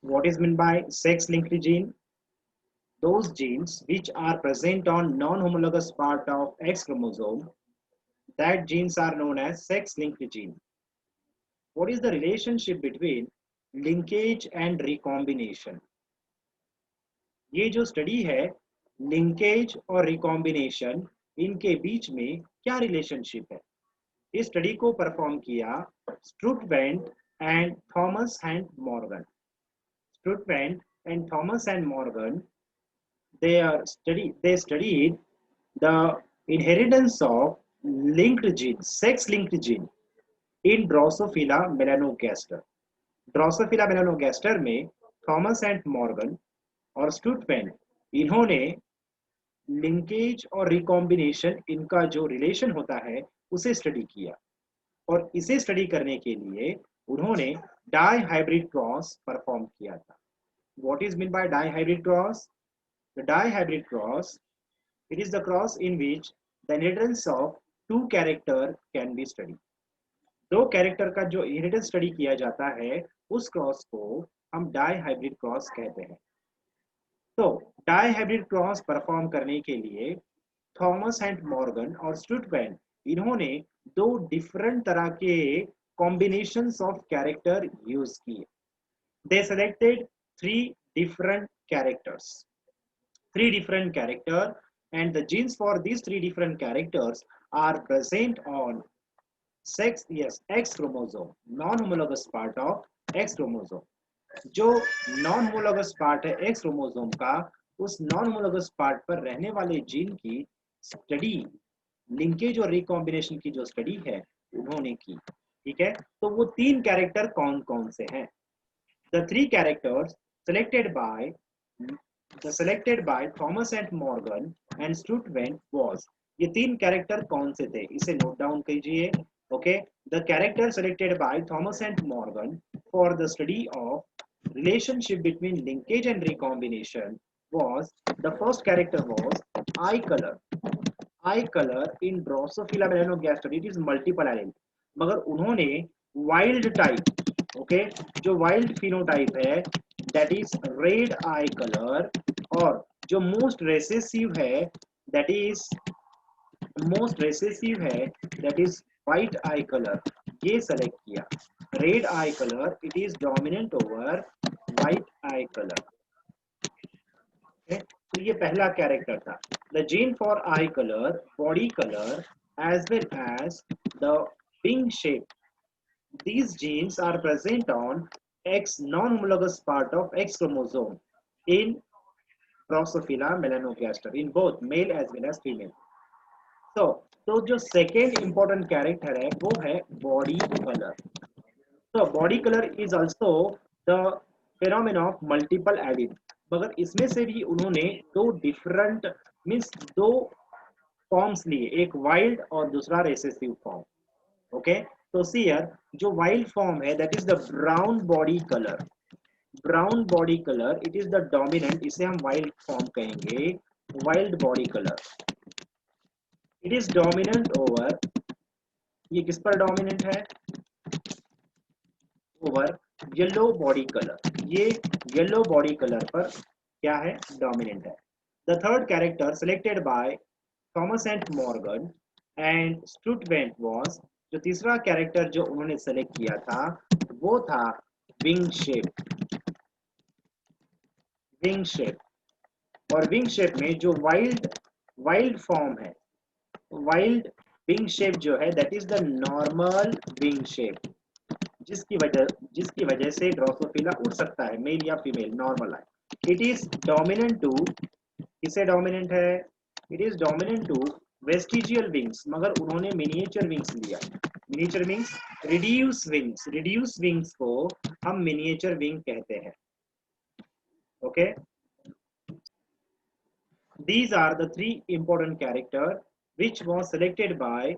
What is meant by sex-linked gene? Those genes which are present on non-homologous part of X chromosome, that genes are known as sex-linked gene. What is the relationship between linkage and recombination? ये जो study है linkage और recombination इनके बीच में क्या relationship है? इस study को परफॉर्म किया Sturtevant and Thomas and Morgan. Strutwent and Thomas and Morgan, they studied the inheritance of linked gene, sex-linked gene in Drosophila melanogaster. Drosophila melanogaster में थॉमस एंड मॉर्गन और स्टुटवेंट इन्होंने लिंकेज और recombination इनका जो relation होता है उसे स्टडी किया और इसे स्टडी करने के लिए उन्होंने डाई हाइब्रिड क्रॉस परफॉर्म किया था. What is meant by dihybrid cross? The dihybrid cross, it is the cross in which the inheritance of two character can be studied. दो कैरेक्टर का जो इनहेरिटेंस स्टडी किया जाता है उस क्रॉस को हम डाईहाइब्रिड क्रॉस कहते हैं. तो डाईहाइब्रिड क्रॉस परफॉर्म करने के लिए थॉमस एंड मॉर्गन और स्टुटवेंट इन्होंने दो डिफरेंट तरह के कॉम्बिनेशंस ऑफ कैरेक्टर यूज किए. They selected three different characters and the genes for these three different characters are present on X chromosome, non-homologous part of X chromosome. जो non-homologous part है X chromosome का, उस non-homologous part पर रहने वाले gene की study, linkage और recombination की जो स्टडी है उन्होंने की. ठीक है, तो वो तीन कैरेक्टर कौन कौन से हैं? The three characters selected by Thomas and Morgan and Strutwent was, ये तीन कैरेक्टर कौन से थे इसे नोट डाउन कीजिए. Okay, the character selected by Thomas and Morgan for the study of relationship between linkage and recombination was, the first character was eye color. Eye color in Drosophila melanogaster, it is multiple allele, मगर उन्होंने wild type, okay, जो wild phenotype है that is red eye colour, और जो most recessive है that is white eye colour, ये select किया. Red eye colour it is dominant over white eye colour. तो ये पहला कैरेक्टर था. The gene for eye colour, body colour as well as the wing shape, these genes are present on X non-homologous part of X chromosome in Drosophila melanogaster in both male as well as female. तो जो second important character है वो है body colour. तो body colour is also the phenomena of multiple allele, मगर इसमें से भी उन्होंने दो डिफरेंट मींस दो फॉर्म्स लिए, एक वाइल्ड और दूसरा रेसेसिव फॉर्म. ओके, तो सीयर जो वाइल्ड फॉर्म है that is the brown body colour. Brown body colour it is the dominant, इसे हम वाइल्ड फॉर्म कहेंगे, wild body colour. It is dominant over, ये किस पर डोमिनेंट है? Over yellow body colour. ये येलो बॉडी कलर पर क्या है? डोमिनेंट है. The third character selected by Thomas and Morgan and Sturtevant was, जो तीसरा कैरेक्टर जो उन्होंने सेलेक्ट किया था वो था विंग शेप. विंग शेप, और विंग शेप में जो वाइल्ड फॉर्म है, वाइल्ड विंग शेप जो है that is the normal wing shape, जिसकी वजह से ड्रोसोफिला उड़ सकता है, मेल या फीमेल, नॉर्मल है. इट इज डोमिनेंट टू, किसे डोमिनेंट है? It is dominant to vestigial wings, मगर उन्होंने मिनिएचर विंग्स लिया. मिनिएचर विंग्स, रिड्यूस विंग्स को हम मिनिएचर विंग कहते हैं. Okay, these are the three important characters which was selected by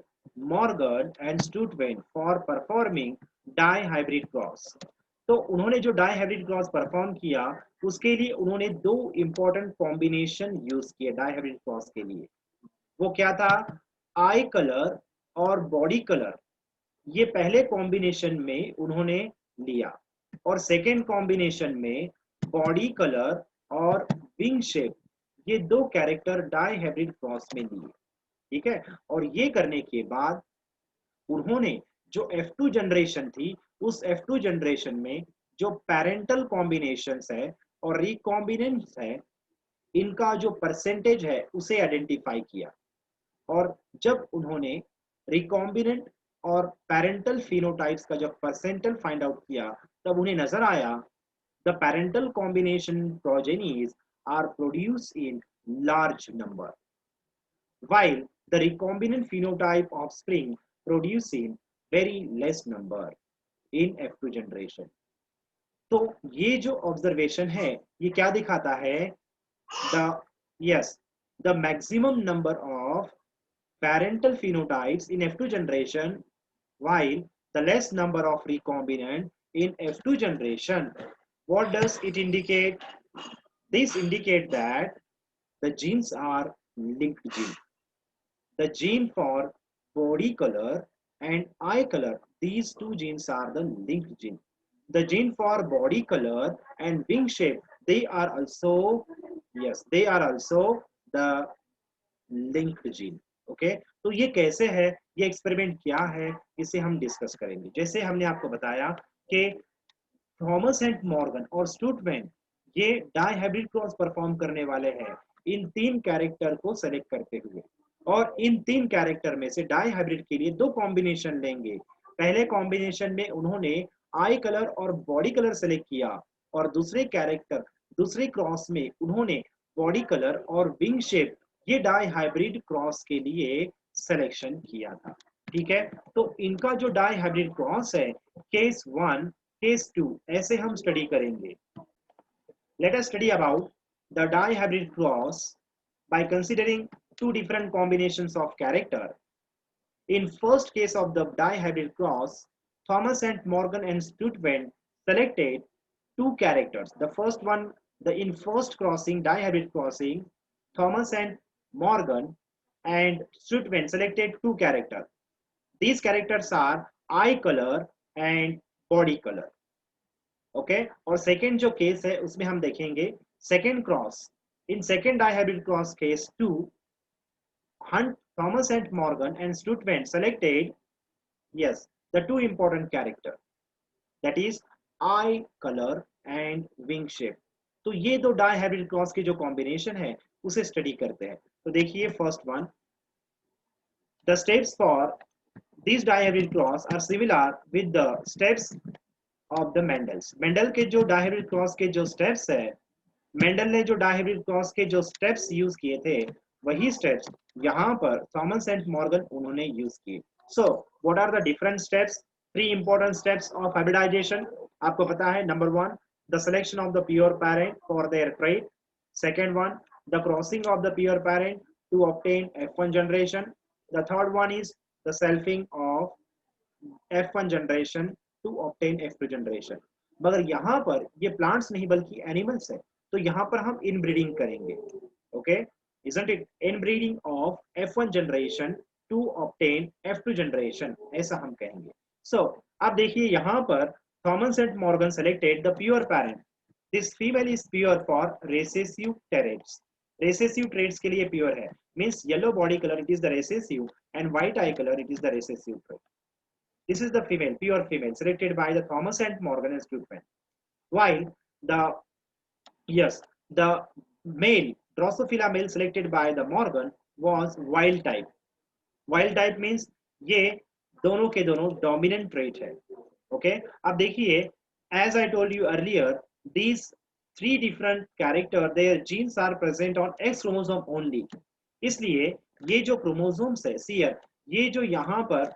Morgan and Strutwent for performing dihybrid cross. तो उन्होंने जो डाईहाइब्रिड क्रॉस परफॉर्म किया उसके लिए उन्होंने दो इंपॉर्टेंट कॉम्बिनेशन यूज किए डाईहाइब्रिड क्रॉस के लिए. वो क्या था? आई कलर और बॉडी कलर. ये पहले कॉम्बिनेशन में उन्होंने लिया. और सेकेंड कॉम्बिनेशन में बॉडी कलर और विंग शेप, ये दो कैरेक्टर डाई हाइब्रिड क्रॉस में लिए। ठीक है, और ये करने के बाद उन्होंने जो F2 जनरेशन थी, उस F2 जनरेशन में जो पेरेंटल कॉम्बिनेशंस है और रिकॉम्बिनेंट्स है, इनका जो परसेंटेज है उसे आइडेंटिफाई किया। और जब उन्होंने रिकॉम्बिनेंट और पेरेंटल फिनोटाइप्स का जब परसेंटल फाइंड आउट किया, तब उन्हें नजर आया the parental combination progenies are produce in large number while the recombinant phenotype offspring produce in very less number in F2 generation। तो ये जो ऑब्जर्वेशन है ये क्या दिखाता है? The yes, the maximum number of parental phenotypes in F2 generation while the less number of recombinant in F2 generation. What does it indicate? This indicate that the genes are linked genes. The gene for body color and eye color, these two genes are the linked gene. The gene for body color and wing shape, they are also, yes, they are also the linked gene. Okay, तो ये कैसे है, ये experiment क्या है, इसे हम discuss करेंगे। जैसे हमने आपको बताया कि थॉमस एंड मॉर्गन और स्टूटमैन ये डाई हाइब्रिड क्रॉस परफॉर्म करने वाले हैं इन तीन कैरेक्टर को सेलेक्ट करते हुए, और इन तीन कैरेक्टर में से डाई हाइब्रिड के लिए दो कॉम्बिनेशन लेंगे। पहले कॉम्बिनेशन में उन्होंने आई कलर और बॉडी कलर सेलेक्ट किया, और दूसरे कैरेक्टर दूसरे क्रॉस में उन्होंने बॉडी कलर और विंग शेप ये डाई हाइब्रिड क्रॉस के लिए सिलेक्शन किया था। ठीक है, तो इनका जो डाई हाइब्रिड क्रॉस है, केस 1 केस 2 ऐसे हम स्टडी करेंगे। Let us study about the dihybrid cross by considering two different combinations of character. In first case of the dihybrid cross, Thomas and Morgan and Stutven selected two characters. The first one, in first crossing, dihybrid crossing, Thomas and Morgan and Stutven selected two characters. These characters are eye color and body color. Okay, और second जो case है उसमें हम देखेंगे second cross. In second dihybrid cross case 2, Hunt, Thomas and Morgan and Stutven selected, yes, the two important character, that is eye color and wing shape। तो ये दो dihybrid cross की जो कॉम्बिनेशन है उसे स्टडी करते हैं। तो देखिए first one, the steps for these dihybrid cross are similar with the steps of the Mendels। Mendel के जो डाइहाइब्रिड क्रॉस के जो स्टेप्स है, मेंडल ने जो डाइहाइब्रिड क्रॉस के जो स्टेप्स यूज किए थे, वही स्टेप्स यहाँ पर थॉमस एंड मॉर्गन उन्होंने यूज किए। So what are the different steps? 3 important steps of hybridization आपको पता है। Number 1, the selection of the pure parent for their trait. Second one, the crossing of the pure parent to obtain F1 generation. The third one is the selfing of F1 generation to obtain F2 generation. मगर यहाँ पर ये plants नहीं बल्कि animals है, तो यहाँ पर हम इनब्रीडिंग करेंगे। Okay, isn't it? Inbreeding of F1 generation to obtain F2 generation, ऐसा हम कहेंगे। सो अब देखिए यहाँ पर Thomas and Morgan selected the pure parent. This female is pure for recessive traits. Recessive traits के लिए प्योर है, means yellow body colour it is the recessive and white eye colour it is the recessive trait. This is the female, pure female, selected by the Thomas and Morgan and Stutman. While the, yes, the male, Drosophila male selected by the Morgan was wild type. Wild type means ये दोनों के दोनों dominant trait है। Okay, अब देखिए, as I told you earlier, these 3 different character, their genes are present on X chromosome only। इसलिए ये जो क्रोमोसोम्स है, see here, ये जो यहाँ पर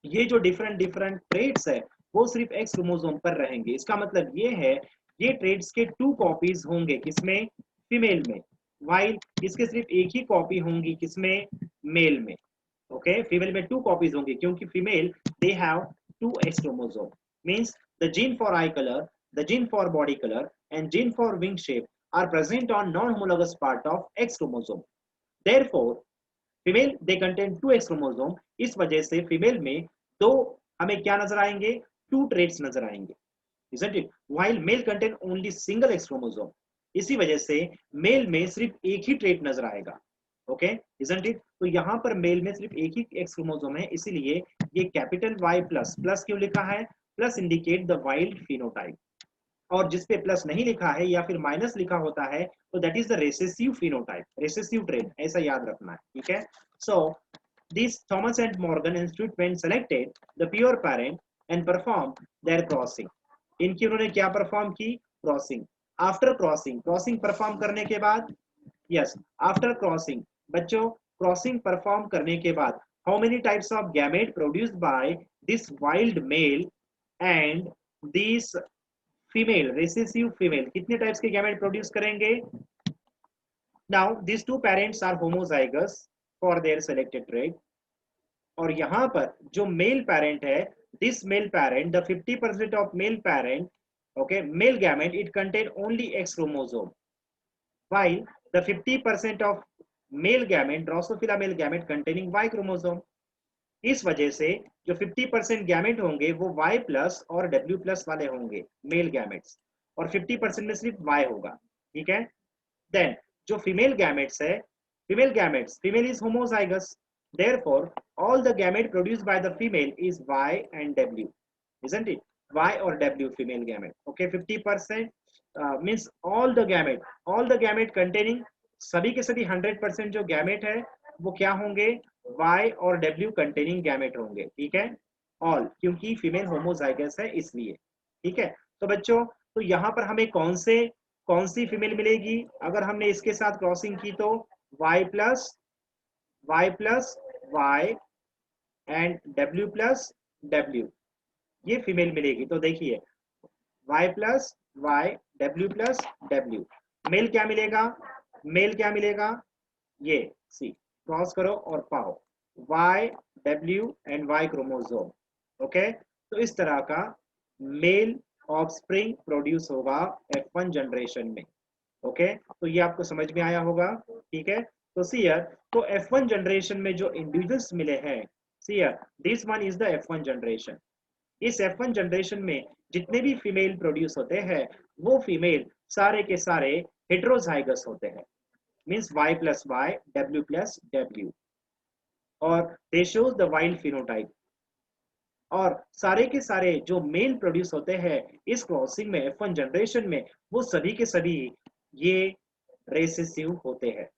ये जो डिफरेंट ट्रेड्स है वो सिर्फ एक्स क्रोमोसोम पर रहेंगे। इसका मतलब ये है ये ट्रेड्स के 2 कॉपीज होंगे, किसमें? फीमेल में। वाइल इसके सिर्फ एक ही कॉपी होंगी, किसमें? मेल में। ओके, फीमेल में 2 कॉपीज होंगी क्योंकि female they have 2 X chromosome. Means the gene for eye colour, the gene for body colour and gene for wing shape are present on non homologous part of X chromosome. Therefore female they contain 2 X chromosome. इस वजह से female में तो हमें क्या नजर आएंगे? 2 traits नजर आएंगे। isn't it? While male contain only single X chromosome. इसी वजह से मेल में सिर्फ एक ही ट्रेट नजर आएगा. Okay, isn't it? तो यहाँ पर मेल में सिर्फ एक ही एक्स क्रोमोसोम है, इसीलिए ये कैपिटल Y प्लस प्लस क्यों लिखा है? Plus indicate the wild phenotype. और जिस पे प्लस नहीं लिखा है या फिर माइनस लिखा होता है तो that is the recessive phenotype, recessive trait, ऐसा याद रखना है. ठीक है. So this Thomas and Morgan institute selected the pure parent and perform their crossing. इनकी उन्होंने क्या परफॉर्म की? Crossing. After crossing, crossing perform करने के बाद, यस, आफ्टर क्रॉसिंग, बच्चों क्रॉसिंग परफॉर्म करने के बाद how many types of gamete produced by this wild male and this female, recessive female, कितने टाइप्स के गैमेट प्रोड्यूस करेंगे? Now this two parents are homozygous for their selected trait. और यहाँ पर जो मेल पेरेंट है, this male parent, the 50% of male parent, okay, male gamete, it contain only X chromosome, while the 50% of male gamete, Drosophila male gamete, containing Y chromosome. इस वजह से जो 50% gamete होंगे वो Y प्लस और W plus वाले होंगे male gametes, और 50% में सिर्फ Y होगा. ठीक है. देन जो फीमेल गैमेट्स है, female gametes, female is homozygous, therefore all the gamete produced by the female is Y and W, isn't it? Y or W female gamete. Okay, 50% means all the gamete containing, सभी के सभी 100% जो gamete है वो क्या होंगे? Y और W containing gamete होंगे. ठीक है. ऑल, क्योंकि फीमेल होमोजाइगस है इसलिए. ठीक है. तो बच्चों, तो यहाँ पर हमें कौन सी फीमेल मिलेगी अगर हमने इसके साथ क्रॉसिंग की? तो Y plus Y and W plus W, ये फीमेल मिलेगी. तो देखिए Y plus Y, W plus W. Male क्या मिलेगा? मेल क्या मिलेगा? ये सी, क्रॉस करो और पाओ Y, W and Y chromosome. Okay, तो इस तरह का मेल ऑफस्प्रिंग प्रोड्यूस होगा F1 जनरेशन में. ओके, तो ये आपको समझ में आया होगा. ठीक है. तो सीयर, तो F1 जनरेशन में जो इंडिविजुअल्स मिले हैं, see here this one is the F1 generation. इस F1 जनरेशन में जितने भी फीमेल प्रोड्यूस होते हैं वो फीमेल सारे के सारे हेट्रोजाइगस होते हैं, means Y plus Y, W plus W, और दे शोज द वाइल्ड फिनोटाइप. और सारे के सारे जो मेल प्रोड्यूस होते हैं इस क्रॉसिंग में F1 जनरेशन में, वो सभी के सभी ये रेसेसिव होते हैं.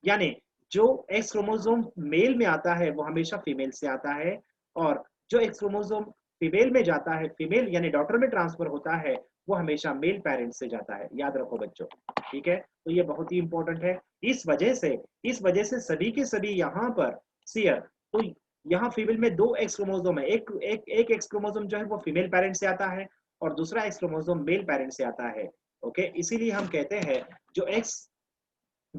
यानी जो एक्स क्रोमोसोम मेल में आता है वो हमेशा फीमेल से आता है, और जो एक्स क्रोमोसोम फीमेल में जाता है, फीमेल यानी डॉटर में ट्रांसफर होता है, वो हमेशा मेल पेरेंट से जाता है. याद रखो बच्चों. ठीक है. तो ये बहुत ही इंपॉर्टेंट है. इस वजह से सभी के सभी यहाँ पर सीयर, तो यहाँ फीमेल में दो एक्स क्रोमोसोम है, एक एक्स क्रोमोसोम जो है वो फीमेल पेरेंट से आता है और दूसरा एक्स क्रोमोसोम मेल पेरेंट से आता है. ओके, इसीलिए हम कहते हैं जो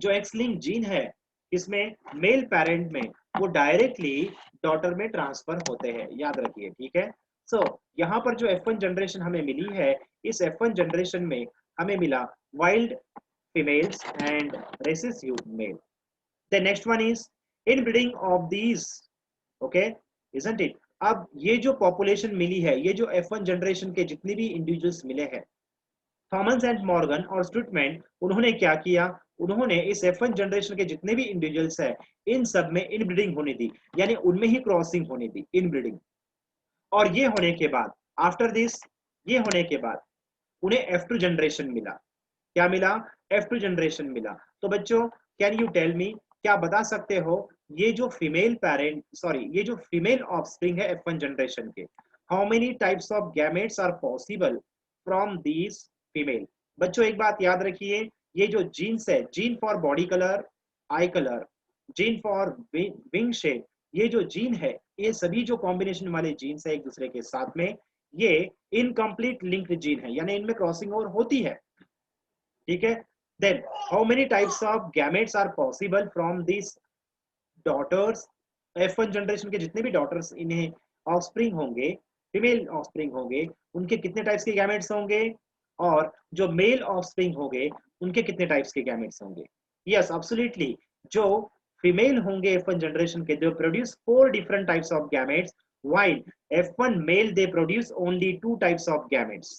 एक्स लिंक जीन है इसमें मेल पेरेंट में, वो डायरेक्टली डॉटर में ट्रांसफर होते हैं. याद रखिए. ठीक है. सो यहाँ पर जो F1 जनरेशन हमें मिली है, इस F1 जनरेशन में हमें मिला wild females and recessive male. The next one is inbreeding of these. Okay, isn't it? अब ये जो पॉपुलेशन मिली है, ये जो F1 जनरेशन के जितने भी इंडिविजुअल्स मिले हैं, थॉमस एंड मॉर्गन और स्टुटमैन, उन्होंने क्या किया? उन्होंने इस F1 जनरेशन के जितने भी इंडिविजुअल्स हैं इन सब में इनब्रीडिंग होने दी, यानी उनमें ही क्रॉसिंग होने दी, इनब्रीडिंग. और ये होने के बाद, आफ्टर दिस, ये होने के बाद उन्हें F2 जनरेशन मिला. क्या मिला? F2 जनरेशन मिला. तो बच्चों, कैन यू टेल मी, क्या बता सकते हो ये जो फीमेल पेरेंट, सॉरी, ये जो फीमेल ऑफस्प्रिंग है F1 जनरेशन के, how many types of gametes are possible from these female? बच्चों एक बात याद रखिए, ये जो जीन्स है, gene for body colour, eye colour, gene for wing shape, ये जो जीन है, ये सभी जो कॉम्बिनेशन वाले जीन्स है एक दूसरे के साथ में, ये इनकम्प्लीट लिंक्ड जीन है, यानी इनमें क्रॉसिंग ओवर होती है. ठीक है. Then how many types of gametes are possible from this daughters? F1 generation के जितने भी डॉटर्स, इन्हें ऑफस्प्रिंग होंगे, फीमेल ऑफस्प्रिंग होंगे, उनके कितने टाइप्स के गैमेट्स होंगे? और जो मेल ऑफस्प्रिंग होंगे उनके कितने टाइप्स के गैमेट्स होंगे? Yes, absolutely. जो फीमेल होंगे F1 जनरेशन के, they produce 4 different types of gametes, while F1 male they produce only 2 types of gametes.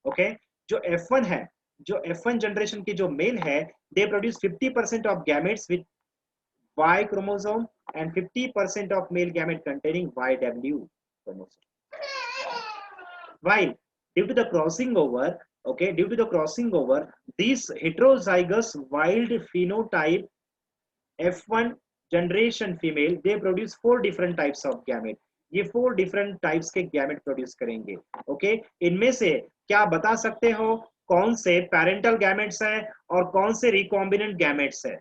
Okay जो F1 है, जो F1 जनरेशन की जो मेल है, they produce 50% of gametes with Y chromosome and 50% of male gamete containing YW chromosome. While due to the crossing over, okay, due to the crossing over, these heterozygous wild phenotype F1 generation female, they produce 4 different types of gamete. ये 4 different types के gamete produce करेंगे. Okay, इनमें से क्या बता सकते हो कौन से parental gametes हैं और कौन से recombinant gametes हैं?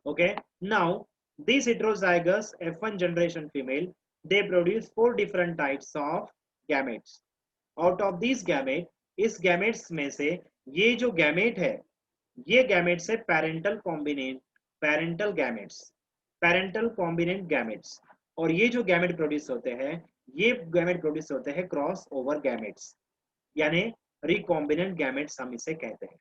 Okay, now these heterozygous F1 generation female, they produce 4 different types of gametes. Out of these gamete, इस gametes में से ये जो gamete है, ये gametes है parental gametes, parental combinant gametes. और ये जो gamete produce होते हैं, ये gamete produce होते हैं क्रॉस ओवर gametes, यानी recombinant gametes हम इसे कहते हैं.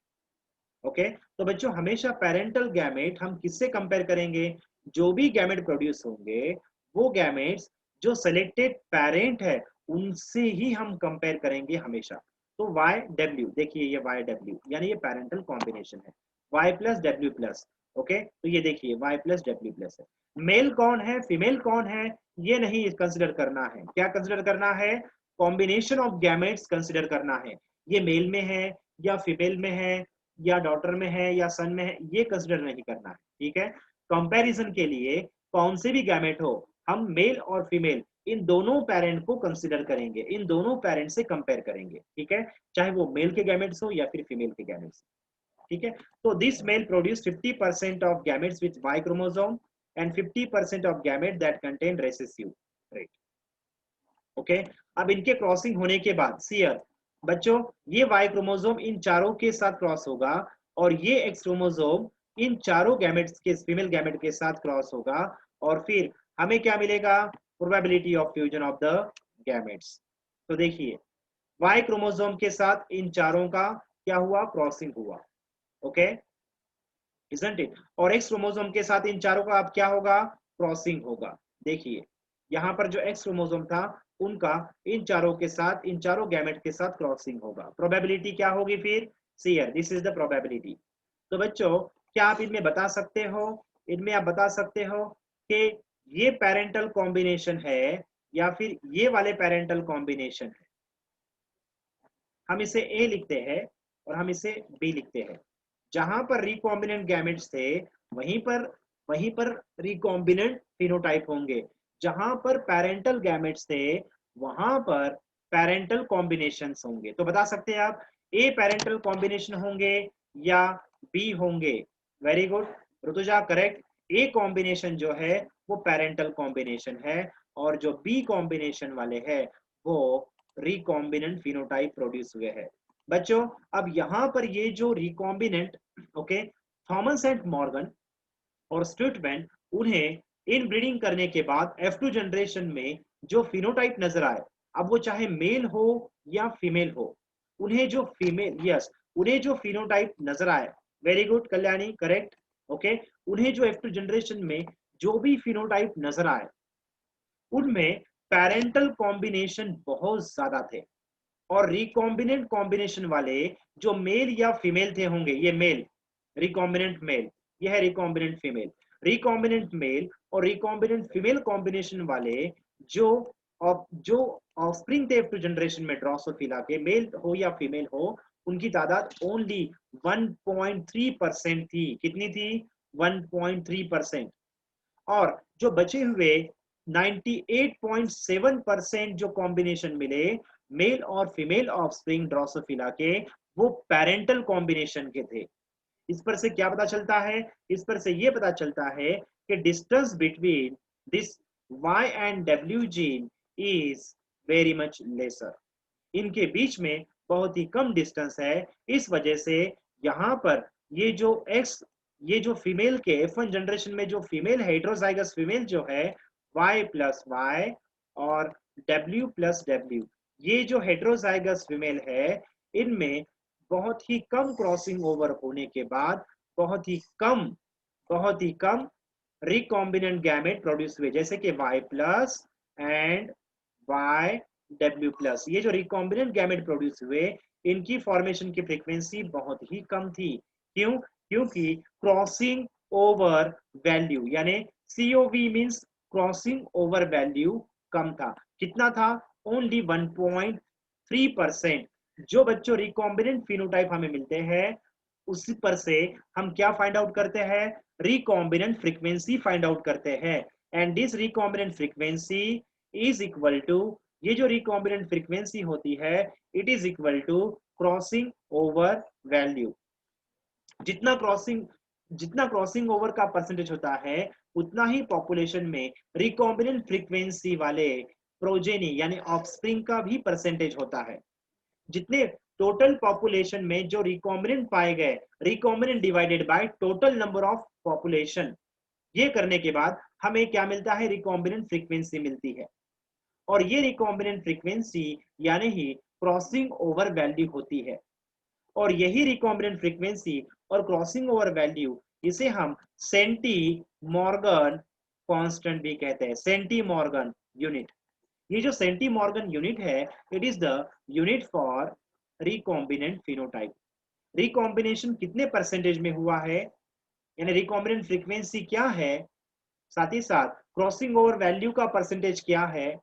ओके तो बच्चों हमेशा पेरेंटल गैमेट हम किससे कंपेयर करेंगे? जो भी गैमेट प्रोड्यूस होंगे वो गैमेट्स जो सिलेक्टेड पेरेंट है उनसे ही हम कंपेयर करेंगे हमेशा. तो YW देखिए, ये YW यानी ये पेरेंटल कॉम्बिनेशन है, Y plus W plus. Okay तो ये देखिए Y प्लस W प्लस है. मेल कौन है फीमेल कौन है ये नहीं कंसिडर करना है. क्या कंसिडर करना है? कॉम्बिनेशन ऑफ गैमेट्स कंसिडर करना है. ये मेल में है या फीमेल में है या डॉटर में है या सन में है, ये कंसिडर नहीं करना है. ठीक है, कंपैरिजन के लिए कौन से भी गैमेट हो हम मेल और फीमेल इन दोनों पेरेंट को कंसिडर करेंगे, इन दोनों पेरेंट से कंपेयर करेंगे. ठीक है, चाहे वो मेल के गैमेट्स हो या फिर फीमेल के गैमेट्स. ठीक है, तो this male produce 50% of gametes with Y chromosome and 50% of gamete that contain recessive trait. Okay अब इनके क्रॉसिंग होने के बाद सियर बच्चों ये Y क्रोमोसोम इन चारों के साथ क्रॉस होगा और ये X क्रोमोसोम इन चारों गैमेट्स के फीमेल गैमेट के साथ क्रॉस होगा और फिर हमें क्या मिलेगा? Probability of fusion of the gametes. तो देखिए Y क्रोमोसोम के साथ इन चारों का क्या हुआ? क्रॉसिंग हुआ. Okay isn't it? और X क्रोमोसोम के साथ इन चारों का अब क्या होगा? क्रॉसिंग होगा. देखिए यहाँ पर जो X क्रोमोसोम था उनका इन चारों के साथ, इन चारों गैमेट के साथ क्रॉसिंग होगा. प्रोबेबिलिटी क्या होगी फिर? See here this is the probability. तो बच्चों क्या आप इनमें बता सकते हो, इनमें आप बता सकते हो कि ये पेरेंटल कॉम्बिनेशन है या फिर ये वाले पेरेंटल कॉम्बिनेशन है? हम इसे ए लिखते हैं और हम इसे बी लिखते हैं. जहां पर रिकॉम्बिनेंट गैमेट्स थे वहीं पर रिकॉम्बिनेंट फिनोटाइप होंगे. जहां पर पेरेंटल गैमेट्स थे वहां पर पेरेंटल कॉम्बिनेशंस होंगे. तो बता सकते हैं आप ए पेरेंटल कॉम्बिनेशन होंगे या बी होंगे? Very good Rutuja, correct. A combination जो है वो पेरेंटल कॉम्बिनेशन है और जो बी कॉम्बिनेशन वाले हैं वो रिकॉम्बिनेंट फिनोटाइप प्रोड्यूस हुए हैं. बच्चों अब यहां पर ये जो recombinant okay Thomas and Morgan और स्टुटमैन उन्हें इन ब्रीडिंग करने के बाद F2 जनरेशन में जो फिनोटाइप नजर आए, अब वो चाहे मेल हो या फीमेल हो, उन्हें जो फिनोटाइप नजर आए. Very good Kalyani, correct. Okay उन्हें जो F2 जनरेशन में जो भी फिनोटाइप नजर आए उनमें पेरेंटल कॉम्बिनेशन बहुत ज्यादा थे और रिकॉम्बिनेंट कॉम्बिनेशन वाले जो मेल या फीमेल थे होंगे, ये मेल रिकॉम्बिनेंट मेल, यह है रिकॉम्बिनेंट फीमेल. रिकॉम्बिनेंट मेल और रिकॉम्बिनेंट फीमेल कॉम्बिनेशन वाले जो ऑफस्प्रिंग थे F2 जनरेशन में ड्रोसोफिला के, मेल हो या फीमेल हो, उनकी तादाद ओनली 1.3% थी. कितनी थी? 1.3%. और जो बचे हुए 98.7% जो कॉम्बिनेशन मिले मेल और फीमेल ऑफस्प्रिंग ड्रोसोफिला के, वो पेरेंटल कॉम्बिनेशन के थे. इस पर से क्या पता चलता है? इस पर से ये पता चलता है कि distance between this Y and W gene is very much laser. इनके बीच में बहुत ही कम डिस्टेंस है. इस वजह से यहाँ पर ये जो फीमेल के F1 जनरेशन में जो फीमेल हेट्रोजाइगस फीमेल जो है Y प्लस Y और W प्लस W, ये जो हेट्रोजाइगस फीमेल है इनमें बहुत ही कम क्रॉसिंग ओवर होने के बाद बहुत ही कम रिकॉम्बिनेंट गैमेट प्रोड्यूस हुए, जैसे कि Y plus and Y W+। ये जो रिकॉम्बिनेंट गैमेट प्रोड्यूस हुए, इनकी फॉर्मेशन की फ्रीक्वेंसी बहुत ही कम थी। क्यों? क्योंकि क्रॉसिंग ओवर वैल्यू, यानी COV means crossing over value कम था। कितना था? ओनली 1.3%। जो बच्चों रिकॉम्बिनेंट फिनोटाइप हमें मिलते हैं, उसी पर से हम क्या फाइंड आउट करते हैं? रिकॉम्बिनेंट फ्रीक्वेंसी फाइंड आउट करते हैं। And this recombinant frequency is equal to, ये जो रिकॉम्बिनेंट फ्रीक्वेंसी होती है, it is equal to crossing over value. जितना क्रॉसिंग ओवर का परसेंटेज होता है, उतना ही पॉपुलेशन में रिकॉम्बिनेंट फ्रीक्वेंसी वाले प्रोजेनी यानी ऑफस्प्रिंग का भी परसेंटेज होता है। जितने टोटल पॉपुलेशन में जो रिकॉम्बिनेंट पाए गए, recombinant divided by total number of population, ये करने के बाद हमें क्या मिलता है? रिकॉम्बिनेंट फ्रीक्वेंसी मिलती है। और ये रिकॉम्बिनेंट फ्रीक्वेंसी यानी ही क्रॉसिंग ओवर वैल्यू होती है। और यही रिकॉम्बिनेंट फ्रीक्वेंसी और क्रॉसिंग ओवर वैल्यू, इसे हम सेंटी मॉर्गन कांस्टेंट भी कहते हैं, सेंटी मॉर्गन यूनिट। ये जो सेंटी मॉर्गन यूनिट है, it is the unit for recombinant phenotype. Recombination कितने परसेंटेज में हुआ है, यानी रिकॉम्बिनेंट फ्रीक्वेंसी क्या है, साथ ही साथ क्रॉसिंग ओवर वैल्यू का परसेंटेज क्या है,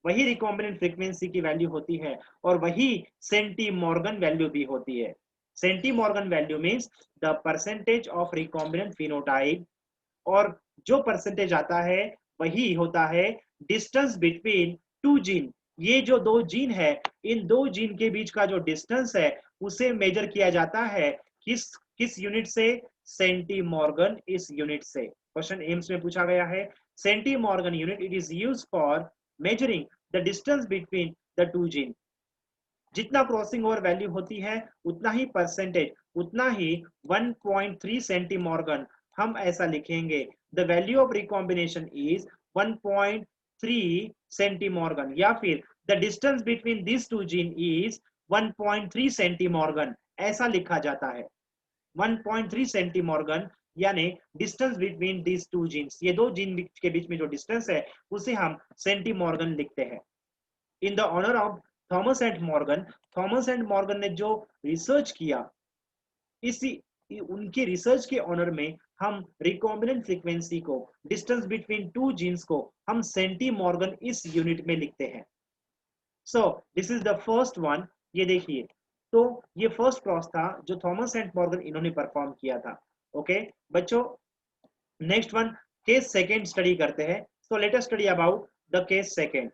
वही रिकॉम्बिनेंट फ्रीक्वेंसी की वैल्यू होती है। और वही सेंटी मॉर्गन वैल्यू भी होती है। Centimorgan value means the percentage of recombinant phenotype. और जो परसेंटेज आता है, वही होता है डिस्टेंस बिटवीन टू जीन। ये जो दो जीन है, इन दो जीन के बीच का जो डिस्टेंस है, उसे मेजर किया जाता है किस किस यूनिट से? सेंटी मॉर्गन इस यूनिट से। क्वेश्चन एम्स में पूछा गया है। Centimorgan unit, it is use for measuring the distance between the two gene. जितना क्रॉसिंग ओवर वैल्यू होती है, उतना ही परसेंटेज, उतना ही 1.3 सेंटीमॉर्गन। हम ऐसा लिखेंगे, the value of recombination is 1.3 centimorgan, या फिर the distance between this two gene is 1.3 centimorgan, ऐसा लिखा जाता है। 1.3 सेंटीमॉर्गन यानी distance between this two genes, ये दो जीन के बीच में जो डिस्टेंस है, उसे हम सेंटीमॉर्गन लिखते हैं। In the honour of Thomas and Morgan, Thomas and Morgan ने जो रिसर्च किया, इसी उनके रिसर्च के ऑनर में हम रिकॉम्बिनेंट फ्रीक्वेंसी को, डिस्टेंस बिटवीन टू जीन्स को, हम सेंटी मॉर्गन इस यूनिट में लिखते हैं। So this is the first one. ये देखिए, तो ये फर्स्ट क्रॉस था जो थॉमस एंड मॉर्गन इन्होंने परफॉर्म किया था। ओके बच्चों, next one case second study करते हैं। So let us study about the case second.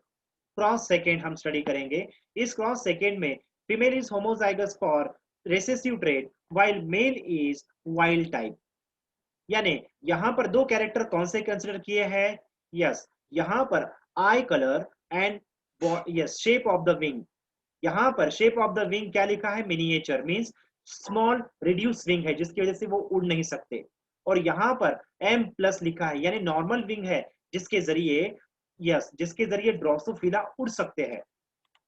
Cross second हम स्टडी करेंगे। इस क्रॉस सेकेंड में female is homozygous for recessive trait while male is wild type. यानी यहां पर दो कैरेक्टर कौन से कंसिडर किए हैं? यस, यहां पर आई colour and yes shape of the wing. यहां पर शेप ऑफ द विंग क्या लिखा है? Miniature means small reduce wing है, जिसकी वजह से वो उड़ नहीं सकते। और यहां पर M+ लिखा है, यानी नॉर्मल विंग है, जिसके जरिए यस जिसके जरिए ड्रोसोफिला उड़ सकते हैं।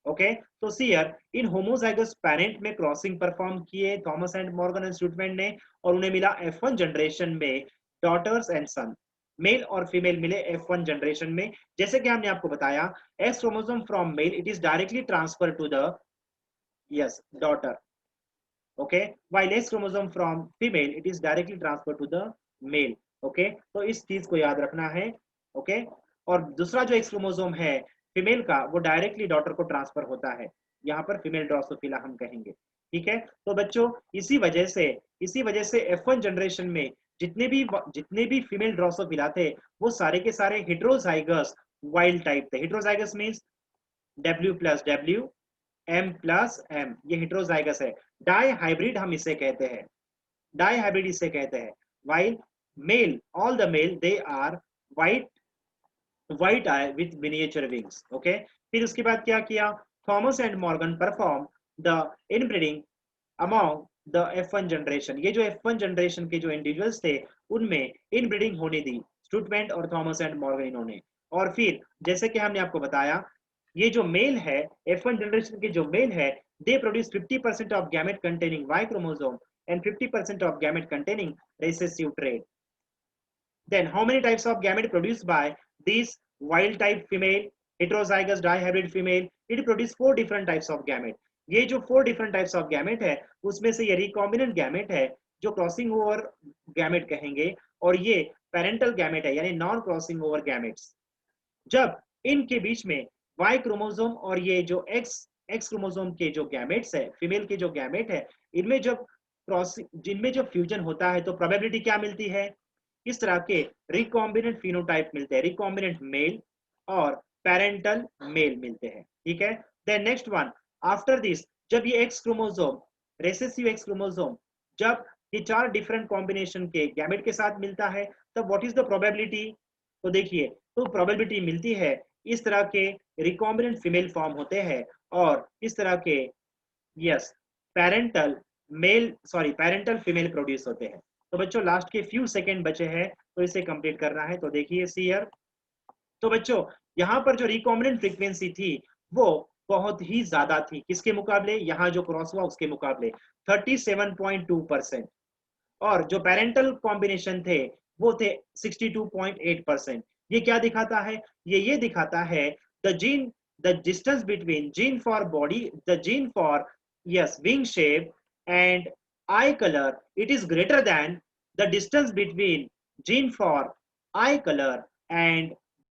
ओके, तो सियर इन होमोजाइगस पैरेंट में क्रॉसिंग परफॉर्म किए थॉमस एंड मॉर्गन इंस्टीट्यूट ने, और उन्हें मिला F1 जनरेशन में डॉटर्स एंड सन। मेल और फीमेल मिले F1 जनरेशन में। जैसे कि हमने आपको बताया, X chromosome from male it is directly transfer to the yes daughter. Okay, while X chromosome from female it is directly transferred to the male। Okay, तो इस चीज को याद रखना है। ओके, और दूसरा जो X क्रोमोसोम है फीमेल का, वो डायरेक्टली डॉटर को ट्रांसफर होता है। यहाँ पर फीमेल ड्रोसोफिला हम कहेंगे। ठीक है, तो बच्चों इसी वजह से F1 जनरेशन में जितने भी फीमेल ड्रोसोफिला थे, वो सारे के सारे हेटेरोजाइगस वाइल्ड टाइप थे। हेटेरोजाइगस मींस W+W M+M, ये हेटेरोजाइगस है। डाई हाइब्रिड हम इसे कहते हैं, डाई हाइब्रिड इसे कहते हैं। While male, all the male they are white white eye with miniature wings. Okay, फिर उसके बाद क्या किया? Thomas and Morgan perform the inbreeding among the F1 generation. ये जो F1 जनरेशन के जो इंडिविजुअल्स थे, उनमें इनब्रीडिंग होने दी स्टूटमेंट और थॉमस एंड मॉर्गन इन्होंने। और फिर जैसे कि हमने आपको बताया, ये जो मेल है, F1 जनरेशन के जो मेल है, they produce 50% of gamete containing Y chromosome and 50% of gamete containing recessive trait. Then how many types of gamete produced by this wild type female, heterozygous dihybrid female? It produce 4 different types of gamete. ये जो 4 different types of gamete है उसमें से ये recombinant gamete है जो crossing over gamete कहेंगे, और ये पेरेंटल गैमेट है यानी नॉन क्रॉसिंग ओवर गैमेट्स। जब इनके बीच में वाई क्रोमोसोम और ये जो एक्स क्रोमोसोम के जो गैमेट्स है, फीमेल के जो गैमेट है, इनमें जब क्रॉसिंग जिनमें जो फ्यूजन होता है तो प्रोबेबिलिटी क्या मिलती है, इस तरह के रिकॉम्बिनेंट फिनोटाइप मिलते हैं, रिकॉम्बिनेंट मेल और पेरेंटल मेल मिलते हैं। ठीक है, then next one, after this जब ये X chromosome, recessive X chromosome जब ये 4 डिफरेंट कॉम्बिनेशन के गैमेट के साथ मिलता है तब व्हाट इज द प्रोबेबिलिटी, तो देखिए तो प्रोबेबिलिटी मिलती है इस तरह के रिकॉम्बिनेंट फीमेल फॉर्म होते हैं और इस तरह के yes parental mail sorry parental female produce होते हैं। तो बच्चों लास्ट के फ्यू सेकेंड बचे हैं तो इसे कंप्लीट करना है, तो देखिए सी हियर। तो बच्चों यहाँ पर जो रिकॉम्बिनेंट फ्रीक्वेंसी थी वो बहुत ही ज्यादा थी, किसके मुकाबले, यहाँ जो क्रॉस हुआ उसके मुकाबले 37.2%, और जो पेरेंटल कॉम्बिनेशन थे वो थे 62.8%। ये क्या दिखाता है, ये दिखाता है the distance between gene for body, the gene for yes wing shape and I colour, it is greater than the distance between gene for eye colour and